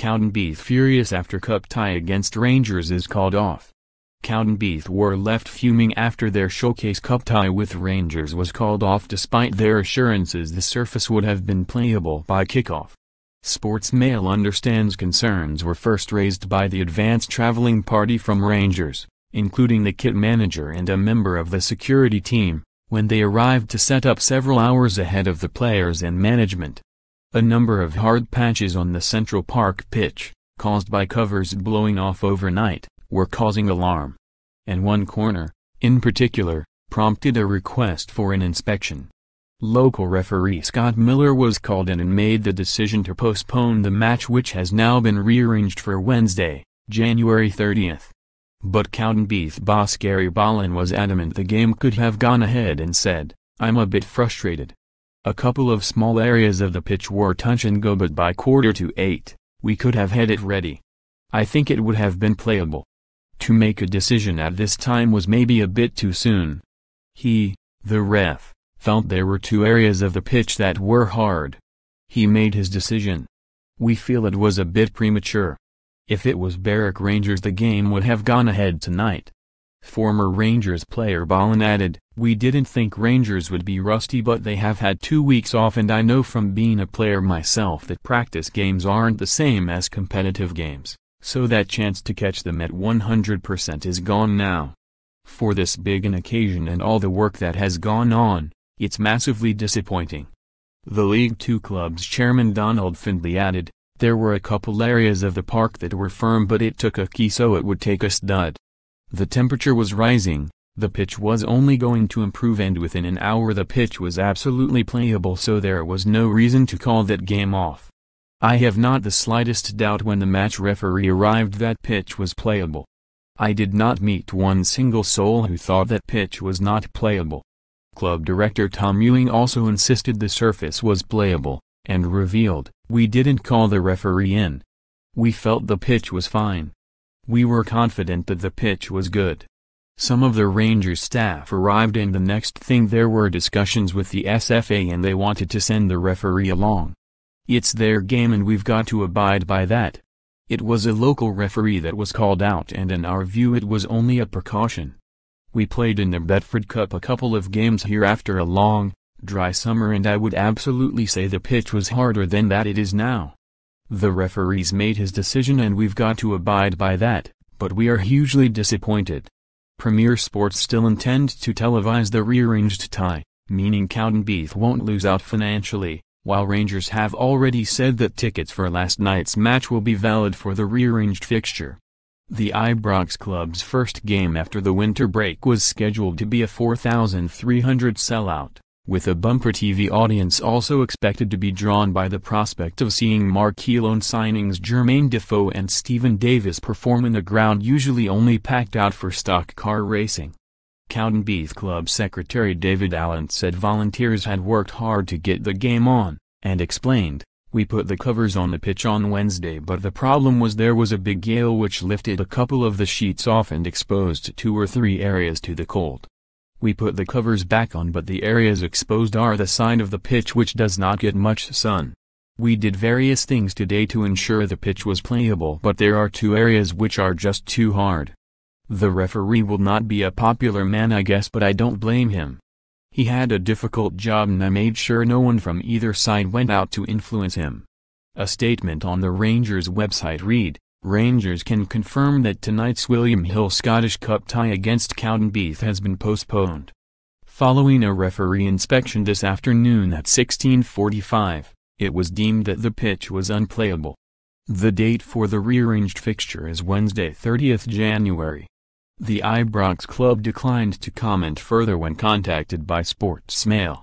Cowdenbeath furious after cup tie against Rangers is called off. Cowdenbeath were left fuming after their showcase cup tie with Rangers was called off despite their assurances the surface would have been playable by kickoff. Sportsmail understands concerns were first raised by the advanced traveling party from Rangers, including the kit manager and a member of the security team, when they arrived to set up several hours ahead of the players and management. A number of hard patches on the Central Park pitch, caused by covers blowing off overnight, were causing alarm. And one corner, in particular, prompted a request for an inspection. Local referee Scott Millar was called in and made the decision to postpone the match, which has now been rearranged for Wednesday, January 30th. But Cowdenbeath boss Gary Bollan was adamant the game could have gone ahead and said, "I'm a bit frustrated. A couple of small areas of the pitch were touch and go, but by 7:45, we could have had it ready. I think it would have been playable. To make a decision at this time was maybe a bit too soon." He, the ref, felt there were two areas of the pitch that were hard. He made his decision. "We feel it was a bit premature. If it was Barrack Rangers, the game would have gone ahead tonight." Former Rangers player Bollan added, "We didn't think Rangers would be rusty, but they have had 2 weeks off, and I know from being a player myself that practice games aren't the same as competitive games, so that chance to catch them at 100% is gone now. For this big an occasion and all the work that has gone on, it's massively disappointing." The League Two club's chairman Donald Findlay added, "There were a couple areas of the park that were firm, but it took a key, so it would take a stud. The temperature was rising, the pitch was only going to improve, and within an hour the pitch was absolutely playable, so there was no reason to call that game off. I have not the slightest doubt when the match referee arrived that pitch was playable. I did not meet one single soul who thought that pitch was not playable." Club director Tom Ewing also insisted the surface was playable, and revealed, "We didn't call the referee in. We felt the pitch was fine. We were confident that the pitch was good." Some of the Rangers staff arrived, and the next thing there were discussions with the SFA, and they wanted to send the referee along. "It's their game and we've got to abide by that. It was a local referee that was called out, and in our view it was only a precaution. We played in the Bedford Cup a couple of games here after a long, dry summer, and I would absolutely say the pitch was harder than that it is now. The referee's made his decision and we've got to abide by that, but we are hugely disappointed." Premier Sports still intend to televise the rearranged tie, meaning Cowdenbeath won't lose out financially, while Rangers have already said that tickets for last night's match will be valid for the rearranged fixture. The Ibrox club's first game after the winter break was scheduled to be a 4,300 sellout, with a bumper TV audience also expected to be drawn by the prospect of seeing marquee loan signings Jermaine Defoe and Stephen Davis perform in a ground usually only packed out for stock car racing. Cowdenbeath club secretary David Allen said volunteers had worked hard to get the game on, and explained, "We put the covers on the pitch on Wednesday, but the problem was there was a big gale which lifted a couple of the sheets off and exposed 2 or 3 areas to the cold. We put the covers back on, but the areas exposed are the side of the pitch which does not get much sun. We did various things today to ensure the pitch was playable, but there are 2 areas which are just too hard. The referee will not be a popular man, I guess, but I don't blame him. He had a difficult job and I made sure no one from either side went out to influence him." A statement on the Rangers website read, "Rangers can confirm that tonight's William Hill Scottish Cup tie against Cowdenbeath has been postponed. Following a referee inspection this afternoon at 16:45, it was deemed that the pitch was unplayable. The date for the rearranged fixture is Wednesday 30th January. The Ibrox club declined to comment further when contacted by Sportsmail.